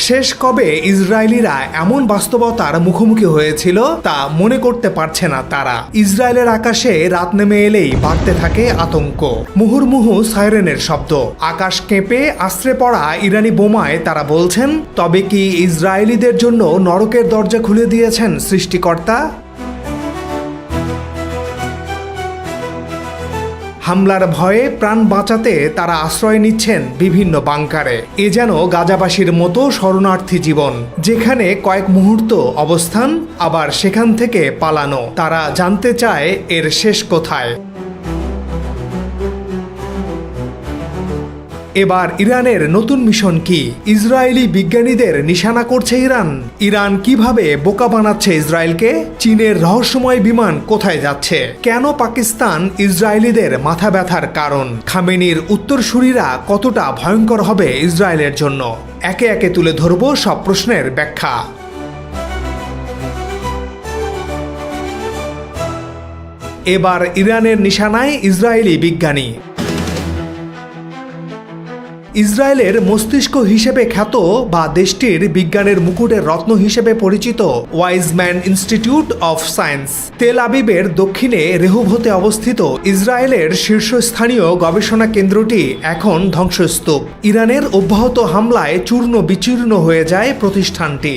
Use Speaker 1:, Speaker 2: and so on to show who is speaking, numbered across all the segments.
Speaker 1: শেষ কবে ইসরায়েলিরা এমন বাস্তবতার মুখোমুখি হয়েছিল তা মনে করতে পারছে না তারা। ইসরায়েলের আকাশে রাত নেমে এলেই বাড়তে থাকে আতঙ্ক। মুহুর্মুহু সাইরেনের শব্দ, আকাশ কেঁপে আশ্রে পড়া ইরানি বোমায় তারা বলছেন, তবে কি ইসরায়েলিদের জন্য নরকের দরজা খুলে দিয়েছেন সৃষ্টিকর্তা? হামলার ভয়ে প্রাণ বাঁচাতে তারা আশ্রয় নিচ্ছেন বিভিন্ন বাংকারে। এ যেন গাজাবাসীর মতো শরণার্থী জীবন, যেখানে কয়েক মুহূর্ত অবস্থান, আবার সেখান থেকে পালানো। তারা জানতে চায় এর শেষ কোথায়। এবার ইরানের নতুন মিশন কি? ইসরায়েলি বিজ্ঞানীদের নিশানা করছে ইরান। ইরান কিভাবে বোকা বানাচ্ছে ইসরায়েলকে? চীনের রহস্যময় বিমান কোথায় যাচ্ছে? কেন পাকিস্তান ইসরায়েলিদের মাথা ব্যথার কারণ? খামেনির উত্তরসূরিরা কতটা ভয়ঙ্কর হবে ইসরায়েলের জন্য? একে একে তুলে ধরব সব প্রশ্নের ব্যাখ্যা। এবার ইরানের নিশানায় ইসরায়েলি বিজ্ঞানী। ইসরায়েলের মস্তিষ্ক হিসেবে খ্যাত বা দেশটির বিজ্ঞানের মুকুটের রত্ন হিসেবে পরিচিত ওয়াইজম্যান ইনস্টিটিউট অফ সায়েন্স তেল আবিবের দক্ষিণে রেহোভতে অবস্থিত ইসরায়েলের শীর্ষস্থানীয় গবেষণা কেন্দ্রটি এখন ধ্বংসস্তূপ। ইরানের অব্যাহত হামলায় চূর্ণ বিচূর্ণ হয়ে যায় প্রতিষ্ঠানটি।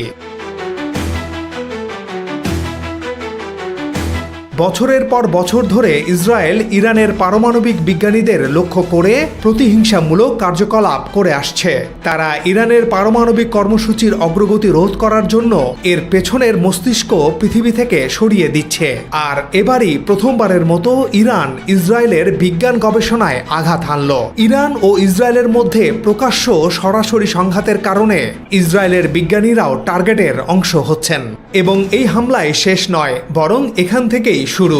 Speaker 1: বছরের পর বছর ধরে ইসরায়েল ইরানের পারমাণবিক বিজ্ঞানীদের লক্ষ্য করে প্রতিহিংসামূলক কার্যকলাপ করে আসছে। তারা ইরানের পারমাণবিক কর্মসূচির অগ্রগতি রোধ করার জন্য এর পেছনের মস্তিষ্ক পৃথিবী থেকে সরিয়ে দিচ্ছে। আর এবারই প্রথমবারের মতো ইরান ইসরায়েলের বিজ্ঞান গবেষণায় আঘাত হানল। ইরান ও ইসরায়েলের মধ্যে প্রকাশ্য সরাসরি সংঘাতের কারণে ইসরায়েলের বিজ্ঞানীরাও টার্গেটের অংশ হচ্ছেন। এবং এই হামলায় শেষ নয়, বরং এখান থেকেই শুরু।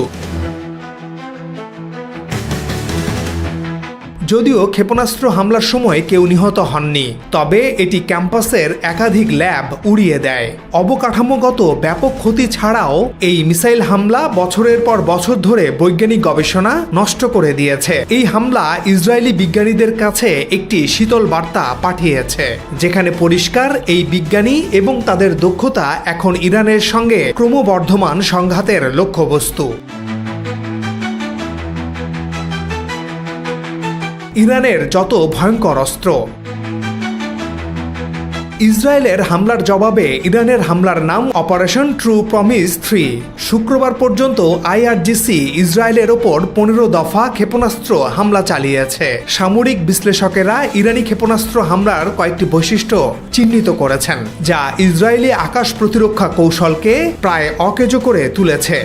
Speaker 1: যদিও ক্ষেপণাস্ত্র হামলার সময় কেউ নিহত হননি, তবে এটি ক্যাম্পাসের একাধিক ল্যাব উড়িয়ে দেয়। অবকাঠামোগত ব্যাপক ক্ষতি ছাড়াও এই মিসাইল হামলা বছরের পর বছর ধরে বৈজ্ঞানিক গবেষণা নষ্ট করে দিয়েছে। এই হামলা ইসরায়েলি বিজ্ঞানীদের কাছে একটি শীতল বার্তা পাঠিয়েছে, যেখানে পরিষ্কার এই বিজ্ঞানী এবং তাদের দক্ষতা এখন ইরানের সঙ্গে ক্রমবর্ধমান সংঘাতের লক্ষ্যবস্তু। ইরানের যত ভয়ঙ্কর অস্ত্র। ইসরায়েলের হামলার জবাবে ইরানের হামলার নাম অপারেশন ট্রু প্রমিস 3। শুক্রবার পর্যন্ত আইআরজিসি ইসরায়েলের ওপর 15 দফা ক্ষেপণাস্ত্র হামলা চালিয়েছে। সামরিক বিশ্লেষকেরা ইরানি ক্ষেপণাস্ত্র হামলার কয়েকটি বৈশিষ্ট্য চিহ্নিত করেছেন, যা ইসরায়েলি আকাশ প্রতিরক্ষা কৌশলকে প্রায় অকেজো করে তুলেছে।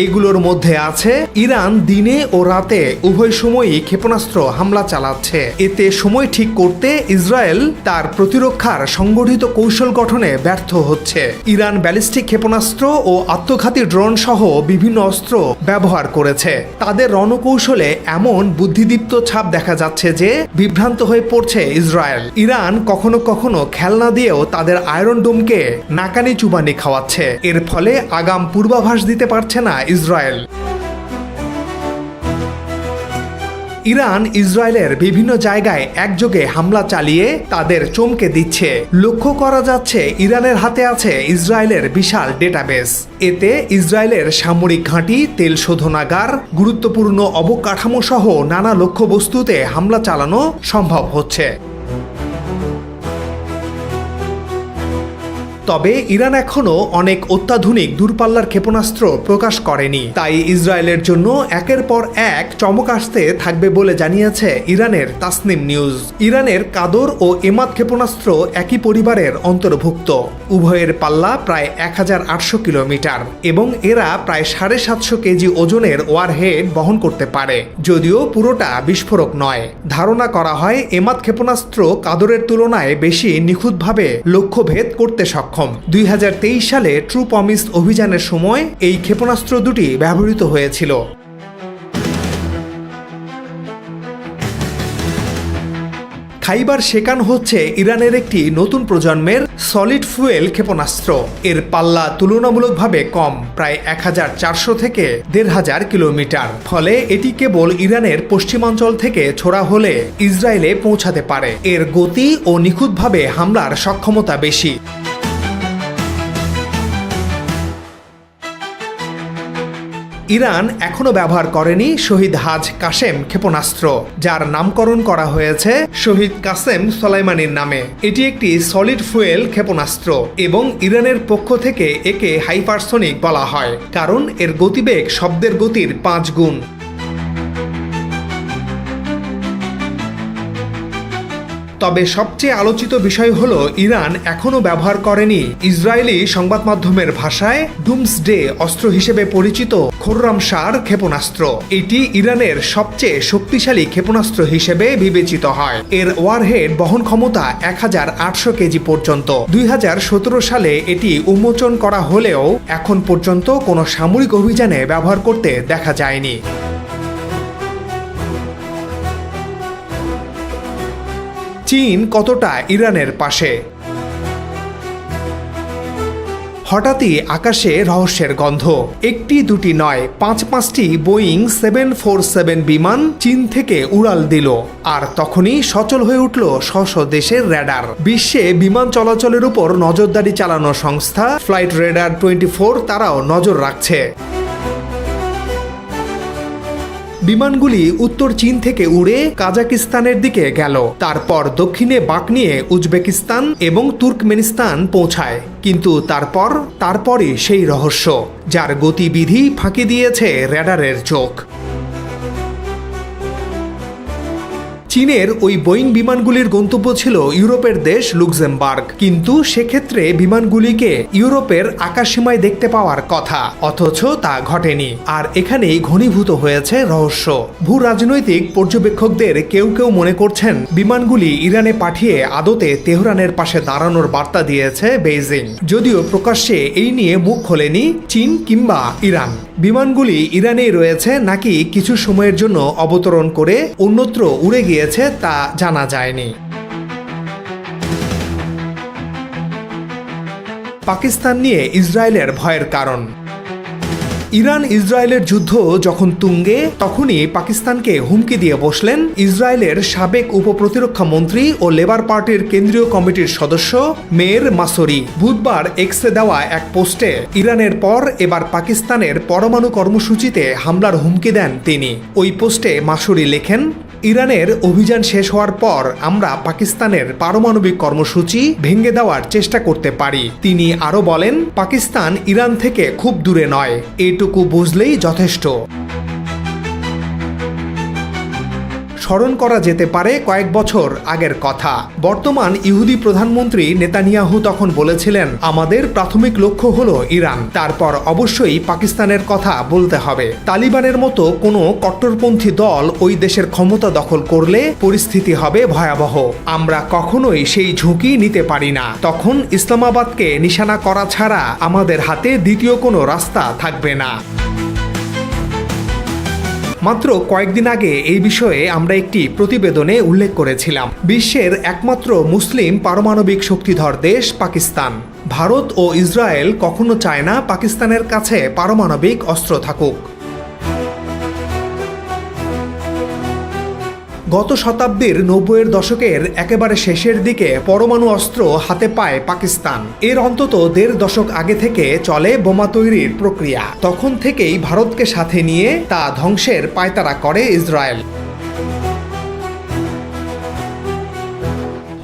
Speaker 1: এগুলোর মধ্যে আছে ইরান দিনে ও রাতে উভয় সময়ই ক্ষেপণাস্ত্র হামলা চালাচ্ছে। এতে সময় ঠিক করতে ইসরায়েল তার প্রতিরক্ষার সংগঠিত কৌশল গঠনে ব্যর্থ হচ্ছে। ইরান ব্যালিস্টিক ক্ষেপণাস্ত্র ও আত্মঘাতী ড্রোন সহ বিভিন্ন অস্ত্র ব্যবহার করেছে। তাদের রণকৌশলে এমন বুদ্ধিদীপ্ত ছাপ দেখা যাচ্ছে যে বিভ্রান্ত হয়ে পড়ছে ইসরায়েল। ইরান কখনো কখনো খেলনা দিয়েও তাদের আয়রন ডোমকে নাকানি চুবানি খাওয়াচ্ছে। এর ফলে আগাম পূর্বাভাস দিতে পারছে না ইসরায়েল। ইরান ইসরায়েলের বিভিন্ন জায়গায় একযোগে হামলা চালিয়ে তাদের চমকে দিচ্ছে। লক্ষ্য করা যাচ্ছে ইরানের হাতে আছে ইসরায়েলের বিশাল ডেটাবেস। এতে ইসরায়েলের সামরিক ঘাঁটি, তেল শোধনাগার, গুরুত্বপূর্ণ অবকাঠামো সহ নানা লক্ষ্যবস্তুতে হামলা চালানো সম্ভব হচ্ছে। তবে ইরান এখনও অনেক অত্যাধুনিক দূরপাল্লার ক্ষেপণাস্ত্র প্রকাশ করেনি। তাই ইসরায়েলের জন্য একের পর এক চমক আসতে থাকবে বলে জানিয়েছে ইরানের তাসনিম নিউজ। ইরানের কাদর ও এমাদ ক্ষেপণাস্ত্র একই পরিবারের অন্তর্ভুক্ত। উভয়ের পাল্লা প্রায় 1800 কিলোমিটার এবং এরা প্রায় 750 কেজি ওজনের ওয়ারহেড বহন করতে পারে, যদিও পুরোটা বিস্ফোরক নয়। ধারণা করা হয় এমাদ ক্ষেপণাস্ত্র কাদরের তুলনায় বেশি নিখুঁতভাবে লক্ষ্যভেদ করতে সক্ষম। 2023 সালে ট্রু প্রমিস অভিযানের সময় এই ক্ষেপণাস্ত্র দুটি ব্যবহৃত হয়েছিল। খাইবার শেকান হচ্ছে ইরানের একটি নতুন প্রজন্মের সলিড ফুয়েল ক্ষেপণাস্ত্র। এর পাল্লা তুলনামূলকভাবে কম, প্রায় 1400 থেকে 1500 কিলোমিটার। ফলে এটি কেবল ইরানের পশ্চিমাঞ্চল থেকে ছোড়া হলে ইসরায়েলে পৌঁছাতে পারে। এর গতি ও নিখুঁতভাবে হামলার সক্ষমতা বেশি। ইরান এখনও ব্যবহার করেনি শহীদ হাজ কাসেম ক্ষেপণাস্ত্র, যার নামকরণ করা হয়েছে শহীদ কাসেম সোলাইমানির নামে। এটি একটি সলিড ফুয়েল ক্ষেপণাস্ত্র এবং ইরানের পক্ষ থেকে একে হাইপারসনিক বলা হয়, কারণ এর গতিবেগ শব্দের গতির 5 গুণ। তবে সবচেয়ে আলোচিত বিষয় হলো ইরান এখনও ব্যবহার করেনি ইসরায়েলি সংবাদ মাধ্যমের ভাষায় ডুমসডে অস্ত্র হিসেবে পরিচিত খোররামশার ক্ষেপণাস্ত্র। এটি ইরানের সবচেয়ে শক্তিশালী ক্ষেপণাস্ত্র হিসেবে বিবেচিত হয়। এর ওয়ারহেড বহন ক্ষমতা 1800 কেজি পর্যন্ত। 2017 সালে এটি উন্মোচন করা হলেও এখন পর্যন্ত কোনো সামরিক অভিযানে ব্যবহার করতে দেখা যায়নি। চীন কতটা ইরানের পাশে? হঠাৎই আকাশে রহস্যের গন্ধ। একটি দুটি নয়, 5-5টি বোয়িং 747 বিমান চীন থেকে উড়াল দিল। আর তখনই সচল হয়ে উঠল স্ব দেশের র্যাডার। বিশ্বে বিমান চলাচলের উপর নজরদারি চালানো সংস্থা ফ্লাইট রেডার 24 তারাও নজর রাখছে। বিমানগুলি উত্তর চীন থেকে উড়ে কাজাকিস্তানের দিকে গেল, তারপর দক্ষিণে বাঁক নিয়ে উজবেকিস্তান এবং তুর্কমেনিস্তান পৌঁছায়। কিন্তু তারপরই সেই রহস্য, যার গতিবিধি ফাঁকি দিয়েছে র্যাডারের চোখ। চীনের ওই বোয়িং বিমানগুলির গন্তব্য ছিল ইউরোপের দেশ লুক্সেমবার্গ, কিন্তু সেক্ষেত্রে বিমানগুলিকে ইউরোপের আকাশসীমায় দেখতে পাওয়ার কথা, অথচ তা ঘটেনি। আর এখানেই ঘনীভূত হয়েছে রহস্য। ভূ রাজনৈতিক পর্যবেক্ষকদের কেউ কেউ মনে করছেন বিমানগুলি ইরানে পাঠিয়ে আদতে তেহরানের পাশে দাঁড়ানোর বার্তা দিয়েছে বেইজিং, যদিও প্রকাশ্যে এই নিয়ে মুখ খোলেনি চীন কিংবা ইরান। বিমানগুলি ইরানেই রয়েছে নাকি কিছু সময়ের জন্য অবতরণ করে অন্যত্র উড়ে গিয়েছে তা জানা যায়নি। পাকিস্তান নিয়ে ইসরায়েলের ভয়ের কারণ। ইরান ইসরায়েলের যুদ্ধ যখন তুঙ্গে, তখনই পাকিস্তানকে হুমকি দিয়ে বসলেন ইসরায়েলের সাবেক উপপ্রতিরক্ষা মন্ত্রী ও লেবার পার্টির কেন্দ্রীয় কমিটির সদস্য মের মাসরি। বুধবার এক্সে দেওয়া এক পোস্টে ইরানের পর এবার পাকিস্তানের পরমাণু কর্মসূচিতে হামলার হুমকি দেন তিনি। ওই পোস্টে মাসুরি লেখেন, ইরানের অভিযান শেষ হওয়ার পর আমরা পাকিস্তানের পারমাণবিক কর্মসূচি ভেঙে দেওয়ার চেষ্টা করতে পারি। তিনি আরও বলেন, পাকিস্তান ইরান থেকে খুব দূরে নয়, এটুকু বুঝলেই যথেষ্ট। স্মরণ করা যেতে পারে কয়েক বছর আগের কথা। বর্তমান ইহুদি প্রধানমন্ত্রী নেতানিয়াহু তখন বলেছিলেন, আমাদের প্রাথমিক লক্ষ্য হলো ইরান, তারপর অবশ্যই পাকিস্তানের কথা বলতে হবে। তালিবানের মতো কোনো কট্টরপন্থী দল ওই দেশের ক্ষমতা দখল করলে পরিস্থিতি হবে ভয়াবহ। আমরা কখনোই সেই ঝুঁকি নিতে পারি না। তখন ইসলামাবাদকে নিশানা করা ছাড়া আমাদের হাতে দ্বিতীয় কোনো রাস্তা থাকবে না। মাত্র কয়েকদিন আগে এই বিষয়ে আমরা একটি প্রতিবেদনে উল্লেখ করেছিলাম। বিশ্বের একমাত্র মুসলিম পারমাণবিক শক্তিধর দেশ পাকিস্তান। ভারত ও ইসরায়েল কখনো চায় না পাকিস্তানের কাছে পারমাণবিক অস্ত্র থাকুক। গত শতাব্দীর 90-এর দশকের একেবারে শেষের দিকে পরমাণু অস্ত্র হাতে পায় পাকিস্তান। এর অন্তত 1.5 দশক আগে থেকে চলে বোমা তৈরির প্রক্রিয়া। তখন থেকেই ভারতকে সাথে নিয়ে তা ধ্বংসের পায়তারা করে ইসরায়েল।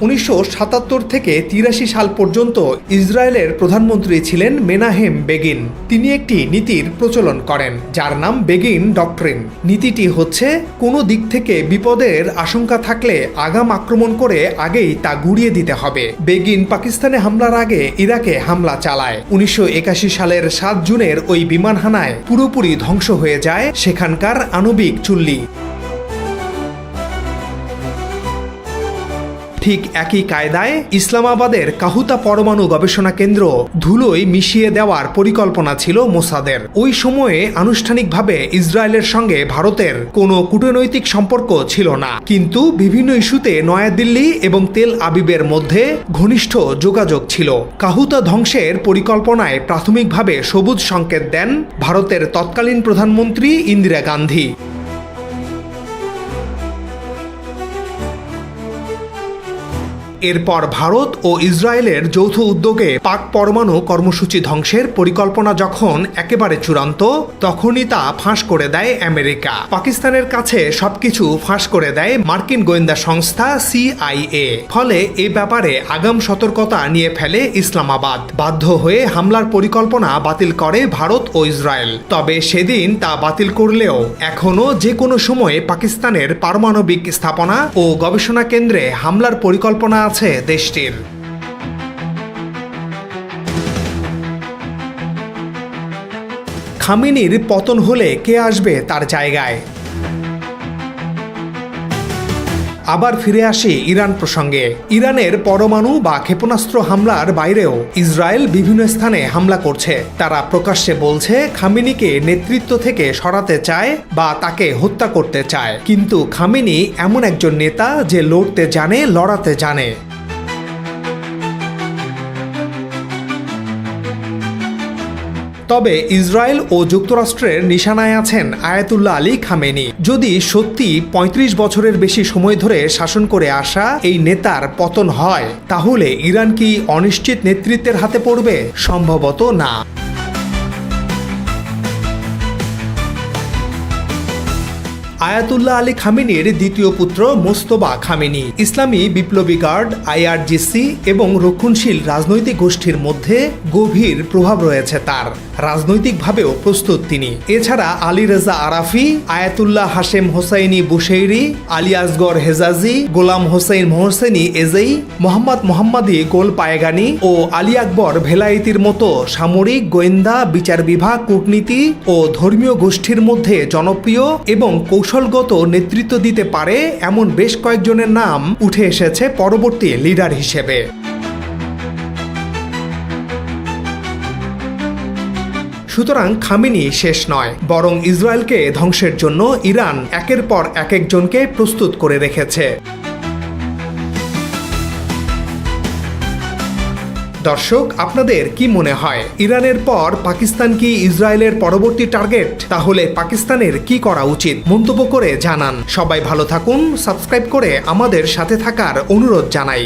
Speaker 1: 1977 থেকে 83 সাল পর্যন্ত ইসরায়েলের প্রধানমন্ত্রী ছিলেন মেনাহেম বেগিন। তিনি একটি নীতির প্রচলন করেন, যার নাম বেগিন ডক্ট্রিন। নীতিটি হচ্ছে, কোনো দিক থেকে বিপদের আশঙ্কা থাকলে আগাম আক্রমণ করে আগেই তা গুড়িয়ে দিতে হবে। বেগিন পাকিস্তানে হামলার আগে ইরাকে হামলা চালায়। 1981 সালের 7 জুনের ওই বিমান হানায় পুরোপুরি ধ্বংস হয়ে যায় সেখানকার আণবিক চুল্লি। ঠিক একই কায়দায় ইসলামাবাদের কাহুতা পরমাণু গবেষণা কেন্দ্র ধুলোয় মিশিয়ে দেওয়ার পরিকল্পনা ছিল মোসাদের। ওই সময়ে আনুষ্ঠানিকভাবে ইসরায়েলের সঙ্গে ভারতের কোনো কূটনৈতিক সম্পর্ক ছিল না, কিন্তু বিভিন্ন ইস্যুতে নয়াদিল্লি এবং তেল আবিবের মধ্যে ঘনিষ্ঠ যোগাযোগ ছিল। কাহুতা ধ্বংসের পরিকল্পনায় প্রাথমিকভাবে সবুজ সংকেত দেন ভারতের তৎকালীন প্রধানমন্ত্রী ইন্দিরা গান্ধী। এরপর ভারত ও ইসরায়েলের যৌথ উদ্যোগে পাক পরমাণু কর্মসূচি ধ্বংসের পরিকল্পনা যখন একেবারে চূড়ান্ত, তখনই তা ফাঁস করে দেয় আমেরিকা। পাকিস্তানের কাছে সবকিছু ফাঁস করে দেয় মার্কিন গোয়েন্দা সংস্থা CIA। ফলে এ ব্যাপারে আগাম সতর্কতা নিয়ে ফেলে ইসলামাবাদ। বাধ্য হয়ে হামলার পরিকল্পনা বাতিল করে ভারত ও ইসরায়েল। তবে সেদিন তা বাতিল করলেও এখনও যে কোনো সময়ে পাকিস্তানের পারমাণবিক স্থাপনা ও গবেষণা কেন্দ্রে হামলার পরিকল্পনা আছে দেশটির। খামেনির পতন হলে কে আসবে তার জায়গায়? আবার ফিরে আসি ইরান প্রসঙ্গে। ইরানের পরমাণু বা ক্ষেপণাস্ত্র হামলার বাইরেও ইসরায়েল বিভিন্ন স্থানে হামলা করছে। তারা প্রকাশ্যে বলছে খামেনিকে নেতৃত্ব থেকে সরাতে চায় বা তাকে হত্যা করতে চায়। কিন্তু খামেনি এমন একজন নেতা যে লড়তে জানে, লড়াতে জানে। তবে ইসরায়েল ও যুক্তরাষ্ট্রের নিশানায় আছেন আয়াতুল্লাহ আলী খামেনি। যদি সত্যি ৩৫ বছরের বেশি সময় ধরে শাসন করে আসা এই নেতার পতন হয়, তাহলে ইরান কি অনিশ্চিত নেতৃত্বের হাতে পড়বে? সম্ভবত না। আয়াতুল্লাহ আলী খামেনির দ্বিতীয় পুত্র মোস্তফা খামেনি ইসলামী বিপ্লবী গার্ড IRGC এবং রক্ষণশীল রাজনৈতিক গোষ্ঠীর মধ্যে গভীর প্রভাব রয়েছে তার। রাজনৈতিকভাবেও প্রস্তুত তিনি। এছাড়া আলী রেজা আরাফি, আয়াতুল্লাহ হাশেম হোসাইনি বুশেইরি, আলী আসগর হেজাজি, গোলাম হোসেন মোহসেনি এজেই, মোহাম্মদ মোহাম্মদী গোল পায়েগানি ও আলী আকবর ভেলায়েতির মতো সামরিক, গোয়েন্দা, বিচার বিভাগ, কূটনীতি ও ধর্মীয় গোষ্ঠীর মধ্যে জনপ্রিয় এবং কৌশলগত নেতৃত্ব দিতে পারে এমন বেশ কয়েকজনের নাম উঠে এসেছে পরবর্তী লিডার হিসেবে। সুতরাং খামেনি শেষ নয়, বরং ইসরায়েলকে ধ্বংসের জন্য ইরান একের পর একজনকে প্রস্তুত করে রেখেছে। দর্শক, আপনাদের কি মনে হয়, ইরানের পর পাকিস্তান কি ইসরায়েলের পরবর্তী টার্গেট? তাহলে পাকিস্তানের কি করা উচিত? মন্তব্য করে জানান। সবাই ভালো থাকুন। সাবস্ক্রাইব করে আমাদের সাথে থাকার অনুরোধ জানাই।